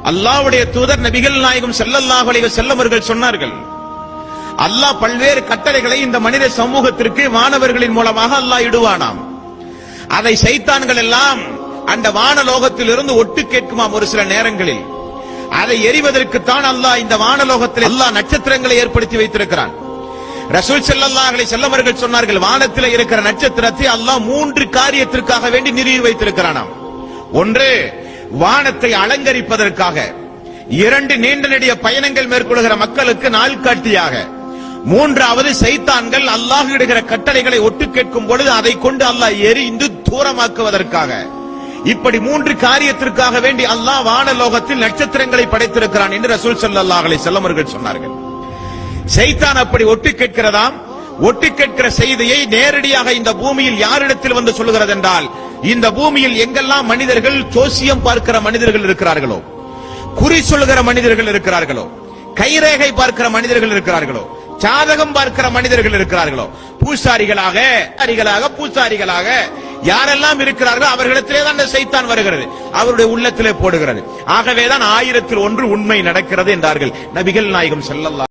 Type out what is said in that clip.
அல்லாஹ்வுடைய தூதர் நபிகள் நாயகம் ஸல்லல்லாஹு அலைஹி வஸல்லம் அவர்கள் சொன்னார்கள், அல்லாஹ் பல்வேறு கட்டளைகளை இந்த மனித சமூகத்திற்கு மாணவர்களின் மூலமாக அல்லாஹ் இடுவானாம். அதை சைத்தான்கள் எல்லாம் அந்த வானலோகத்தில் இருந்து ஒட்டு கேட்குமாம். ஒரு சில நேரங்களில் அதை எறிவதற்குத்தான் அல்லாஹ் இந்த வானலோகத்தில் அல்லாஹ் நட்சத்திரங்களை ஏற்படுத்தி வைத்திருக்கிறான். ரசூல் ஸல்லல்லாஹு அலைஹி வஸல்லம் அவர்கள் சொன்னார்கள், வானத்தில் இருக்கிற நட்சத்திரத்தை அல்லாஹ் 3 காரியத்திற்காக வேண்டி நிறுவி வைத்திருக்கிறானாம். ஒன்று, வானத்தை அலங்கரிப்பதற்காக. 2, நீண்ட நெடிய பயணங்கள் மேற்கொள்கிற மக்களுக்கு நாள்காட்டியாக. 3வது, சைத்தான்கள் அல்லாஹ் இடுகிற கட்டளைகளை ஒட்டு கேட்கும் பொழுது அதை கொண்டு அல்லாஹ் எரிந்து தூரமாக்குவதற்காக. இப்படி 3 காரியத்திற்காக வேண்டி அல்லாஹ் வானலோகத்தில் நட்சத்திரங்களை படைத்திருக்கிறான் என்று ரசூல் ஸல்லல்லாஹு அலைஹி வஸல்லம் அவர்கள் சொன்னார்கள். சைத்தான் அப்படி ஒட்டு கேட்கிறதாம். ஒட்டு கேட்கிற செய்தியை நேரடியாக இந்த பூமியில் யாரிடத்தில் வந்து சொல்லுகிறது என்றால், இந்த பூமியில் எங்கெல்லாம் மனிதர்கள் ஜோசியம் பார்க்கிற மனிதர்கள் இருக்கிறார்களோ, குறி சொல்லுகிற மனிதர்கள் இருக்கிறார்களோ, கைரேகை பார்க்கிற மனிதர்கள் இருக்கிறார்களோ, ஜாதகம் பார்க்கிற மனிதர்கள் இருக்கிறார்களோ, பூசாரிகளாக யாரெல்லாம் இருக்கிறார்களோ அவர்களிடத்திலே தான் சைத்தான் வருகிறது, அவருடைய உள்ளத்திலே போடுகிறது. ஆகவேதான் 1000ல் 1 உண்மை நடக்கிறது என்றார்கள் நபிகள் நாயகம் ஸல்லல்லாஹு